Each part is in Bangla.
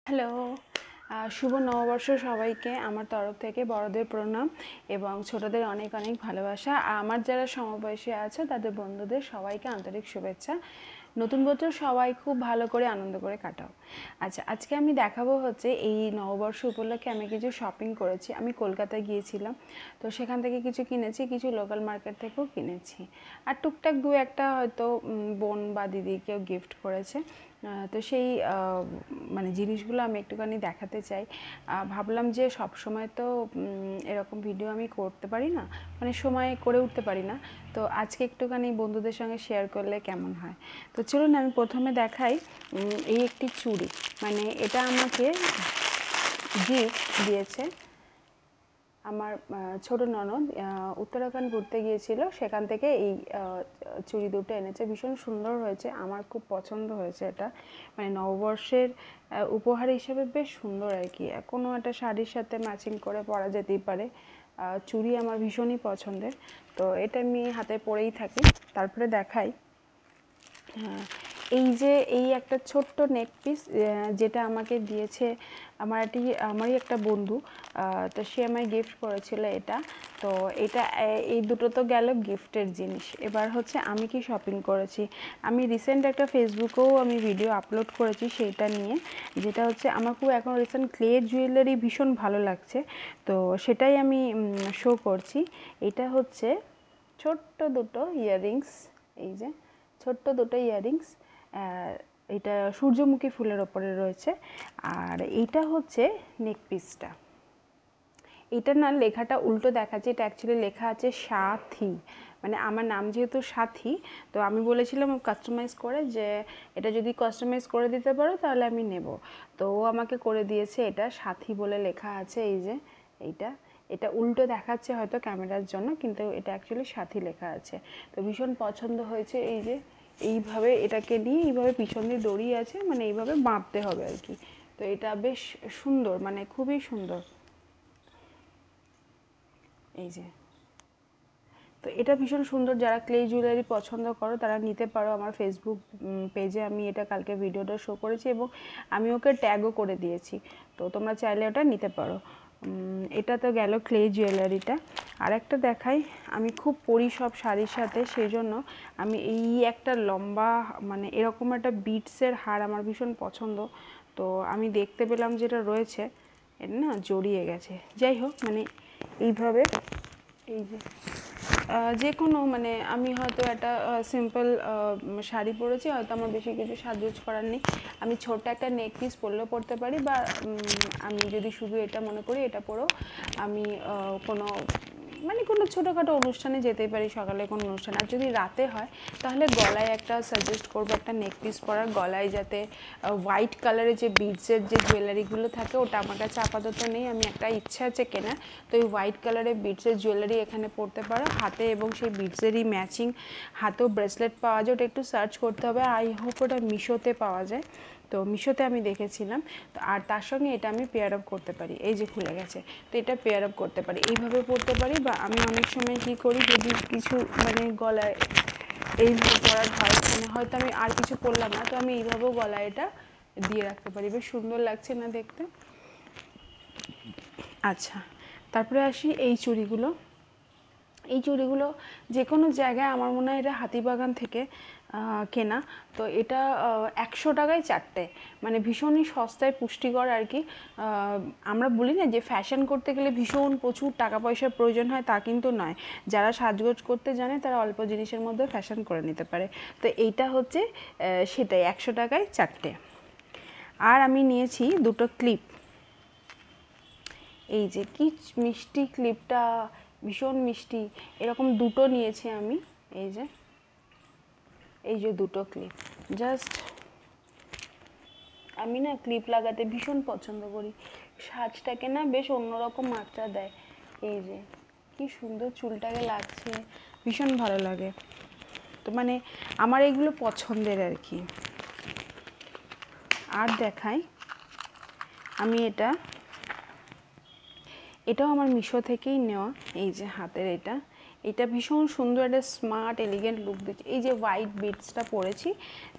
হ্যালো, শুভ নববর্ষ সবাইকে আমার তরফ থেকে বড়দের প্রণাম এবং ছোটদের অনেক অনেক ভালোবাসা। আমার যারা সমবয়সী আছে তাদের বন্ধুদের সবাইকে আন্তরিক শুভেচ্ছা। নতুন বছর সবাই খুব ভালো করে আনন্দ করে কাটাও। আচ্ছা, আজকে আমি দেখাবো হচ্ছে এই নববর্ষ উপলক্ষে আমি কিছু শপিং করেছি। আমি কলকাতায় গিয়েছিলাম, তো সেখান থেকে কিছু কিনেছি, কিছু লোকাল মার্কেট থেকেও কিনেছি, আর টুকটাক দু একটা হয়তো বোন বা দিদি কেউ গিফট করেছে। তো সেই মানে জিনিসগুলো আমি একটুখানি দেখাতে চাই। ভাবলাম যে সব সময় তো এরকম ভিডিও আমি করতে পারি না, মানে সময় করে উঠতে পারি না, তো আজকে একটুখানি বন্ধুদের সঙ্গে শেয়ার করলে কেমন হয়। তো চলুন আমি প্রথমে দেখাই এই একটি চুড়ি, মানে এটা আমাকে গিফট দিয়েছে আমার ছোট ননদ। উত্তরাখণ্ড ঘুরতে গিয়েছিল, সেখান থেকে এই চুড়ি দুটো এনেছে। ভীষণ সুন্দর হয়েছে, আমার খুব পছন্দ হয়েছে এটা, মানে নববর্ষের উপহার হিসেবে বেশ সুন্দর আর কি। কোনো একটা শাড়ির সাথে ম্যাচিং করে পরা যেতেই পারে। চুড়ি আমার ভীষণই পছন্দের, তো এটা আমি হাতে পরেই থাকি। তারপরে দেখাই এই একটা ছোট্ট নেক পিস, যেটা আমাকে দিয়েছে আমারই একটা বন্ধু। তো সে আমায় গিফট করেছিল এটা। তো এই দুটো তো গেল গিফটের জিনিস। এবার হচ্ছে আমি কি শপিং করেছি। আমি রিসেন্ট একটা ফেসবুকেও আমি ভিডিও আপলোড করেছি সেইটা নিয়ে, যেটা হচ্ছে আমার খুব এখন রিসেন্ট ক্লে জুয়েলারি ভীষণ ভালো লাগছে, তো সেটাই আমি শো করছি। এটা হচ্ছে ছোট্ট দুটো ইয়াররিংস, এই যে ছোট্ট দুটো ইয়াররিংস। এটা সূর্যমুখী ফুলের ওপরে রয়েছে, আর এইটা হচ্ছে নেক পিসটা। এটা না লেখাটা উল্টো দেখাচ্ছে, এটা অ্যাকচুয়ালি লেখা আছে সাথী, মানে আমার নাম যেহেতু সাথী, তো আমি বলেছিলাম কাস্টমাইজ করে যে এটা যদি কাস্টমাইজ করে দিতে পারো তাহলে আমি নেব। তো ও আমাকে করে দিয়েছে, এটা সাথী বলে লেখা আছে। এই যে এটা উল্টো দেখাচ্ছে হয়তো ক্যামেরার জন্য, কিন্তু এটা অ্যাকচুয়ালি সাথী লেখা আছে। তো ভীষণ পছন্দ হয়েছে। এই যে এইভাবে এটাকে নিয়ে এইভাবে পিছন দিয়ে দড়ি আছে, মানে এইভাবে বাঁধতে হবে আর কি। তো এটা বেশ সুন্দর, মানে খুবই সুন্দর। এই যে, তো এটা ভীষণ সুন্দর। যারা ক্লে জুয়েলারি পছন্দ করো তারা নিতে পারো। আমার ফেসবুক পেজে আমি এটা কালকে ভিডিওটা শো করেছি এবং আমি ওকে ট্যাগও করে দিয়েছি, তো তোমরা চাইলে ওটা নিতে পারো। এটা তো গেল ক্লে জুয়েলারিটা। আর একটা দেখাই, আমি খুব পরি সব শাড়ির সাথে, সেই জন্য আমি এই একটা লম্বা, মানে এরকম একটা বিটসের হার আমার ভীষণ পছন্দ। তো আমি দেখতে পেলাম যেটা রয়েছে এটা না জড়িয়ে গেছে। যাই হোক, মানে এইভাবে, এই যে কোনো, মানে আমি হয়তো একটা সিম্পল শাড়ি পরেছি, হয়তো আমার বেশি কিছু সাজগোজ করার নেই, আমি ছোট একটা নেক পিস পরলেও পরতে পারি, বা আমি যদি শুধু এটা মনে করি এটা পরেও আমি কোনো, মানে কোনো ছোটোখাটো অনুষ্ঠানে যেতেই পারি, সকালে কোনো অনুষ্ঠান। আর যদি রাতে হয় তাহলে গলায় একটা সাজেস্ট করবো, একটা নেক পিস পরার, গলায় যাতে হোয়াইট কালারের যে বিডসের যে জুয়েলারিগুলো থাকে, ওটা আমার কাছে আপাতত নেই, আমি একটা ইচ্ছা আছে কেনার। তো এই হোয়াইট কালারের বিডসের জুয়েলারি এখানে পরতে পারো হাতে, এবং সেই বিডসেরই ম্যাচিং হাতেও ব্রেসলেট পাওয়া যায়, ওটা একটু সার্চ করতে হবে, আই হোপ ওটা মিশোতে পাওয়া যায়। তো মিশোতে আমি দেখেছিলাম। তো আর তার সঙ্গে এটা আমি পেয়ার আপ করতে পারি, এই যে খুলে গেছে, তো এটা পেয়ার আপ করতে পারি, এইভাবে পরতে পারি। বা আমি অনেক সময় কী করি, যদি কিছু মানে গলায় এইভাবে পরার হয়, মানে হয়তো আমি আর কিছু পরলাম না, তো আমি এইভাবেও গলায় এটা দিয়ে রাখতে পারি। বেশ সুন্দর লাগছে না দেখতে। আচ্ছা, তারপরে আসি এই চুড়িগুলো। এই চুড়িগুলো যে কোনো জায়গায়, আমার মনে হয় এটা হাতিবাগান থেকে কেনা। তো এটা 100 টাকায় 4টে, মানে ভীষণই সস্তায় পুষ্টিকর আর কি। আমরা বলি না যে ফ্যাশন করতে গেলে ভীষণ প্রচুর টাকা পয়সার প্রয়োজন হয়, তা কিন্তু নয়। যারা সাজগোজ করতে জানে তারা অল্প জিনিসের মধ্যে ফ্যাশন করে নিতে পারে। তো এইটা হচ্ছে সেটাই, 100 টাকায় 4টে। আর আমি নিয়েছি দুটো ক্লিপ। এই যে কি মিষ্টি ক্লিপটা, ভীষণ মিষ্টি। এরকম দুটো নিয়েছি আমি। এই যে দুটো ক্লিপ, জাস্ট আমি না ক্লিপ লাগাতে ভীষণ পছন্দ করি, সাজটাকে না বেশ অন্যরকম মাত্রা দেয়। এই যে কি সুন্দর চুলটাকে লাগছে, ভীষণ ভালো লাগে। তো মানে আমার এগুলো পছন্দের আর কি। আর দেখাই, আমি এটাও আমার মিশো থেকেই নেওয়া। এই যে হাতের এটা ভীষণ সুন্দর একটা স্মার্ট এলিগেন্ট লুক দিচ্ছে। এই যে হোয়াইট বিটসটা পরেছি,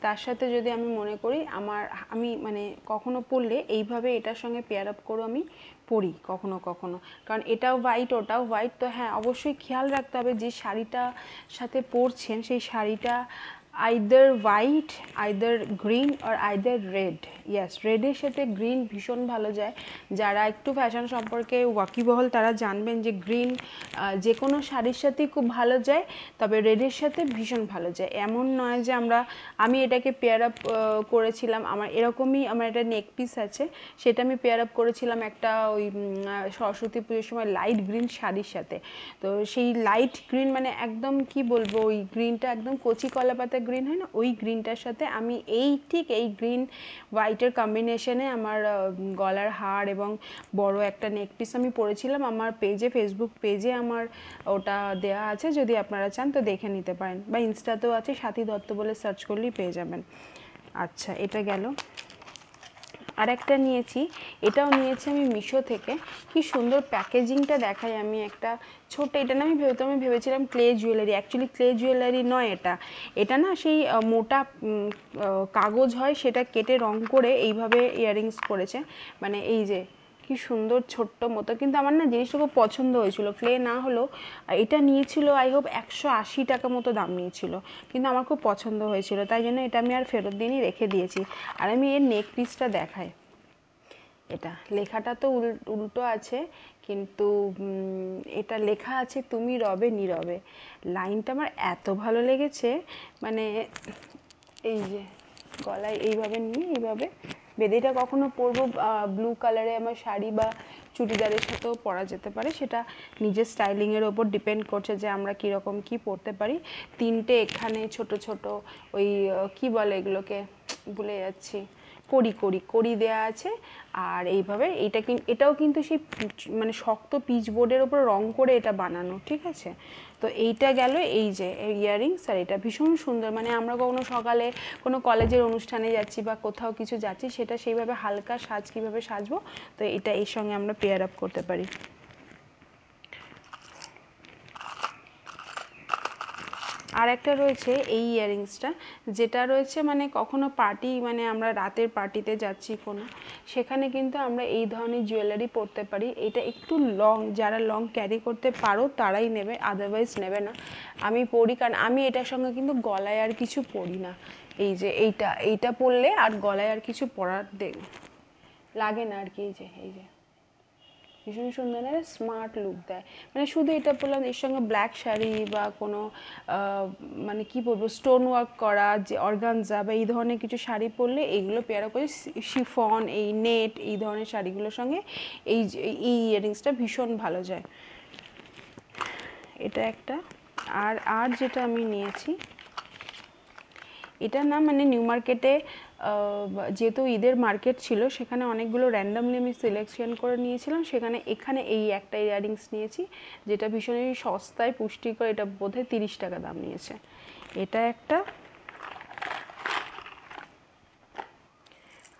তার সাথে যদি আমি মনে করি আমি মানে কখনো পরলে এইভাবে এটার সঙ্গে পেয়ার আপ করে আমি পরি কখনো কখনো, কারণ এটাও হোয়াইট ওটাও হোয়াইট। তো হ্যাঁ, অবশ্যই খেয়াল রাখতে হবে যে শাড়িটা সাথে পরছেন সেই শাড়িটা either white, either green are either red. Yes, রেডের সাথে গ্রিন ভীষণ ভালো যায়। যারা একটু ফ্যাশন সম্পর্কে ওয়াকিবহল তারা জানবেন যে গ্রিন যে কোনো শাড়ির সাথেই খুব ভালো যায়, তবে রেডের সাথে ভীষণ ভালো যায়। এমন নয় যে আমি এটাকে পেয়ার আপ করেছিলাম, আমার এরকমই আমার একটা নেক পিস আছে, সেটা আমি পেয়ার আপ করেছিলাম একটা ওই সরস্বতী পুজোর সময় লাইট গ্রিন শাড়ির সাথে। তো সেই লাইট গ্রিন মানে একদম কি বলবো, ওই গ্রিনটা একদম কচি কলা পাতা গ্রিন হয় না, ওই গ্রিনটার সাথে আমি ঠিক এই গ্রিন হোয়াইটের কম্বিনেশনে আমার গলার হার এবং বড় একটা নেক পিস আমি পরেছিলাম। আমার ফেসবুক পেজে আমার ওটা দেওয়া আছে, যদি আপনারা চান তো দেখে নিতে পারেন, বা ইনস্টাতেও আছে, সাথী দত্ত বলে সার্চ করলেই পেয়ে যাবেন। আচ্ছা, এটা গেল। আর একটা নিয়েছি, এটাও নিয়েছি আমি মিশো থেকে। কি সুন্দর প্যাকেজিংটা দেখাই আমি, একটা ছোট, এটা না আমি ভেবেছিলাম clay jewellery, actually clay jewellery নয় এটা না সেই মোটা কাগজ হয়, সেটা কেটে রং করে এইভাবে ইয়াররিংস করেছে। মানে এই যে কি সুন্দর ছোট্ট মতো, কিন্তু আমার না জিনিসটা খুব পছন্দ হয়েছিল, ক্লে না হলেও। এটা নিয়েছিল আই হোপ 180 টাকা মতো দাম নিয়েছিল, কিন্তু আমার খুব পছন্দ হয়েছিল, তাই জন্য এটা আমি আর ফেরত দিনই রেখে দিয়েছি। আর আমি এর নেক পিসটা দেখাই, এটা লেখাটা তো উল্টো আছে, কিন্তু এটা লেখা আছে তুমি রবে নীরবে। লাইনটা আমার এত ভালো লেগেছে, মানে এই যে গলায় এইভাবে নিয়ে এইভাবে বেঁধে, এটা কখনো পরবো ব্লু কালারে আমার শাড়ি বা চুড়িদারের সাথেও পরা যেতে পারে, সেটা নিজের স্টাইলিংয়ের ওপর ডিপেন্ড করছে যে আমরা কীরকম কি পরতে পারি। তিনটে এখানে ছোট ছোট ওই কি বলে এগুলোকে, ভুলে যাচ্ছি, কড়ি দেওয়া আছে। আর এইভাবে এটাও কিন্তু সেই মানে শক্ত পিচ বোর্ডের ওপর রং করে এটা বানানো, ঠিক আছে। তো এইটা গেল, এই যে ইয়াররিংস, আর এটা ভীষণ সুন্দর। মানে আমরা কখনো সকালে কোনো কলেজের অনুষ্ঠানে যাচ্ছি বা কোথাও কিছু যাচ্ছি, সেটা সেইভাবে হালকা সাজ কীভাবে সাজবো, তো এটা এর সঙ্গে আমরা পেয়ার আপ করতে পারি। আর একটা রয়েছে এই ইয়াররিংসটা, যেটা রয়েছে মানে কখনো পার্টি, মানে আমরা রাতের পার্টিতে যাচ্ছি কোনো, সেখানে কিন্তু আমরা এই ধরনের জুয়েলারি পরতে পারি। এটা একটু লং, যারা লং ক্যারি করতে পারো তারাই নেবে, আদারওয়াইজ নেবে না। আমি পরি, কারণ আমি এটার সঙ্গে কিন্তু গলায় আর কিছু পরি না। এই যে এইটা পরলে আর গলায় আর কিছু পরার লাগে না আর কি। এই যে ভীষণ সুন্দর, একটা স্মার্ট লুক দেয়। মানে শুধু এটা বললাম, এর সঙ্গে ব্ল্যাক শাড়ি বা কোনো মানে কি বলবো স্টোন ওয়ার্ক করা যে অর্গানজা বা এই ধরনের কিছু শাড়ি পরলে এইগুলো পেয়ার করে, শিফন, এই নেট, এই ধরনের শাড়িগুলোর সঙ্গে এই ইয়াররিংসটা ভীষণ ভালো যায়। এটা একটা। আর যেটা আমি নিয়েছি, এটা না মানে নিউ মার্কেটে যেহেতু ঈদের মার্কেট ছিল, সেখানে অনেকগুলো র্যান্ডামলি আমি সিলেকশন করে নিয়েছিলাম, এখানে এই একটা ইয়াররিংস নিয়েছি, যেটা ভীষণই সস্তায় পুষ্টিকর। এটা বোধহয় 30 টাকা দাম নিয়েছে। এটা একটা।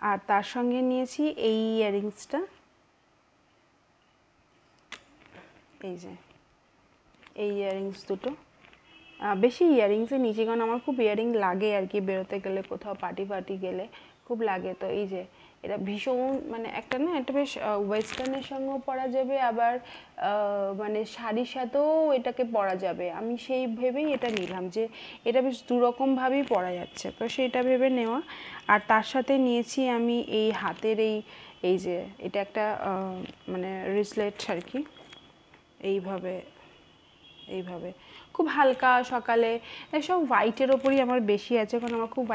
আর তার সঙ্গে নিয়েছি এই ইয়াররিংসটা, এই যে এই ইয়াররিংস দুটো। বেশি ইয়াররিংসে নিচে, কারণ আমার খুব ইয়াররিং লাগে আর কি, বেরোতে গেলে কোথাও পার্টি গেলে খুব লাগে। তো এই যে এটা ভীষণ মানে একটা না, একটা বেশ ওয়েস্টার্নের সঙ্গেও পরা যাবে, আবার মানে শাড়ির সাথেও এটাকে পরা যাবে। আমি সেই ভেবেই এটা নিলাম যে এটা বেশ দুরকমভাবেই পরা যাচ্ছে, তো সেটা ভেবে নেওয়া। আর তার সাথে নিয়েছি আমি এই হাতের এই যে এটা একটা মানে রিসলেট আর কি, এইভাবে খুব হালকা সকালে। সব হোয়াইটের ওপরই আমার বেশি আছে, কারণ আমার খুব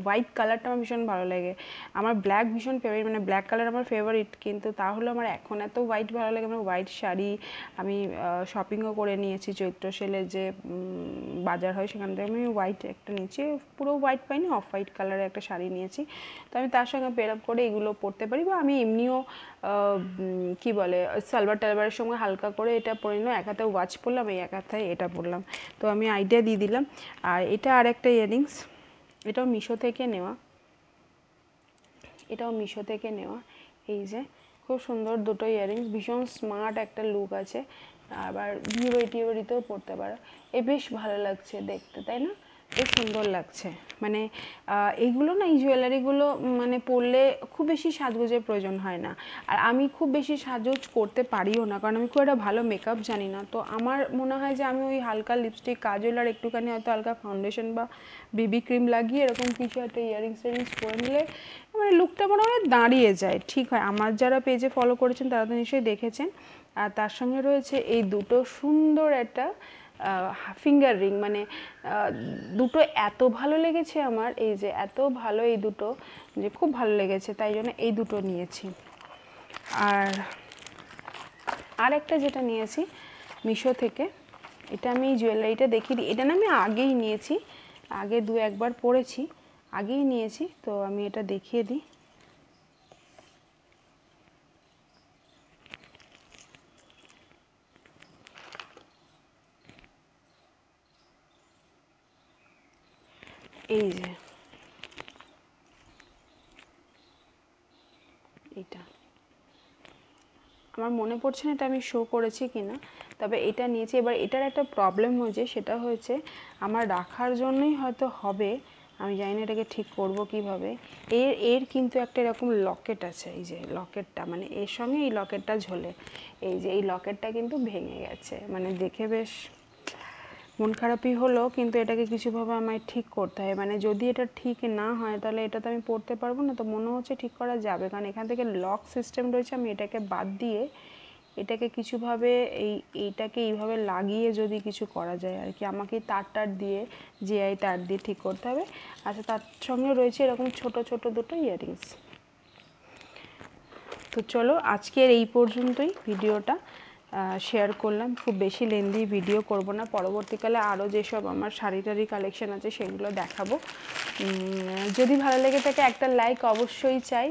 হোয়াইট কালারটা আমার ভীষণ ভালো লাগে। আমার ব্ল্যাক ভীষণ ফেভারিট, মানে ব্ল্যাক কালার আমার ফেভারিট, কিন্তু তাহলে আমার এখন এত হোয়াইট ভালো লাগে। আমার হোয়াইট শাড়ি আমি শপিংও করে নিয়েছি, চৈত্র সেলের যে বাজার হয় সেখান থেকে আমি হোয়াইট একটা নিয়েছি, পুরো হোয়াইট পাইনি, অফ হোয়াইট কালারের একটা শাড়ি নিয়েছি। তো আমি তার সঙ্গে পেয়ার আপ করে এগুলো পরতে পারি, বা আমি এমনিও কি বলে সালভার সঙ্গে হালকা করে এটা পরে নিলাম। এক হাতে ওয়াচ পরলাম, এই এক হাতে এটা পরলাম, তো আমি আইডিয়া দিয়ে দিলাম। আর এটা আর একটা ইয়াররিংস, এটাও মিশো থেকে নেওয়া, এই যে খুব সুন্দর দুটো ইয়াররিংস, ভীষণ স্মার্ট একটা লুক আছে। আবার বিয়ে টিয়ে বাড়িতেও পরতে পারো। এই বেশ ভালো লাগছে দেখতে, তাই না? বেশ সুন্দর লাগছে। মানে এইগুলো না, এই জুয়েলারিগুলো মানে পরলে খুব বেশি সাজগোজের প্রয়োজন হয় না। আর আমি খুব বেশি সাজগোজ করতে পারিও না, কারণ আমি খুব একটা ভালো মেকআপ জানি না। তো আমার মনে হয় যে আমি ওই হালকা লিপস্টিক, কাজল আর একটুখানি হয়তো হালকা ফাউন্ডেশন বা বেবি ক্রিম লাগিয়ে এরকম কিছু একটা ইয়ারিংস টিয়ারিংস পরে নিলে মানে লুকটা মোটামুটি দাঁড়িয়ে যায়, ঠিক হয়। আমার যারা পেজে ফলো করেছেন তারা তো নিশ্চয়ই দেখেছেন। আর তার সঙ্গে রয়েছে এই দুটো সুন্দর একটা ফিঙ্গার রিং, মানে দুটো এত ভালো লেগেছে আমার, এই যে এত ভালো এই দুটো, যে খুব ভালো লেগেছে, তাই জন্য এই দুটো নিয়েছি। আর একটা যেটা নিয়েছি মিশো থেকে, এটা আমি এই জুয়েলারিটা দেখিয়ে দিই। এটা না আমি আগেই নিয়েছি, আগে 2-1 বার পরেছি, আগেই নিয়েছি, তো আমি এটা দেখিয়ে দিই। এই যে এটা আমার মনে পড়ছে না এটা আমি শো করেছি কিনা, তবে এটা নিয়েছি। এবার এটার একটা প্রবলেম হয়েছে, সেটা হয়েছে আমার রাখার জন্যই হয়তো হবে, আমি জানি না এটাকে ঠিক করব কিভাবে। এর কিন্তু একটা এরকম লকেট আছে, এই যে লকেটটা, মানে এর সঙ্গে এই লকেটটা ঝোলে, এই যে এই লকেটটা কিন্তু ভেঙে গেছে, মানে দেখে বেশ মন খারাপই হলো, কিন্তু এটাকে কিছুভাবে আমায় ঠিক করতে হয়। মানে যদি এটা ঠিক না হয় তাহলে এটা তো আমি পড়তে পারবো না। তো মনে হচ্ছে ঠিক করা যাবে, কারণ এখান থেকে লক সিস্টেম রয়েছে। আমি এটাকে বাদ দিয়ে এটাকে কিছুভাবে এইটাকে এইভাবে লাগিয়ে যদি কিছু করা যায় আর কি, আমাকে তার দিয়ে জিআই তার দিয়ে ঠিক করতে হবে। আচ্ছা, তার সঙ্গে রয়েছে এরকম ছোট ছোট দুটো ইয়াররিংস। তো চলো আজকের এই পর্যন্তই ভিডিওটা শেয়ার করলাম, খুব বেশি লেন্দি ভিডিও করব না। পরবর্তীকালে আরও যেসব আমার শাড়ি টাড়ি কালেকশন আছে সেগুলো দেখাবো। যদি ভালো লেগে থাকে একটা লাইক অবশ্যই চাই,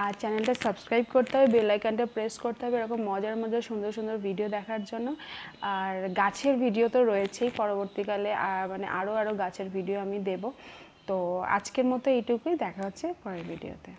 আর চ্যানেলটা সাবস্ক্রাইব করতে হবে, বেল আইকনটা প্রেস করতে হবে এরকম মজার মজার সুন্দর সুন্দর ভিডিও দেখার জন্য। আর গাছের ভিডিও তো রয়েছেই, পরবর্তীকালে মানে আরও গাছের ভিডিও আমি দেব। তো আজকের মতো এইটুকুই, দেখা হচ্ছে পরের ভিডিওতে।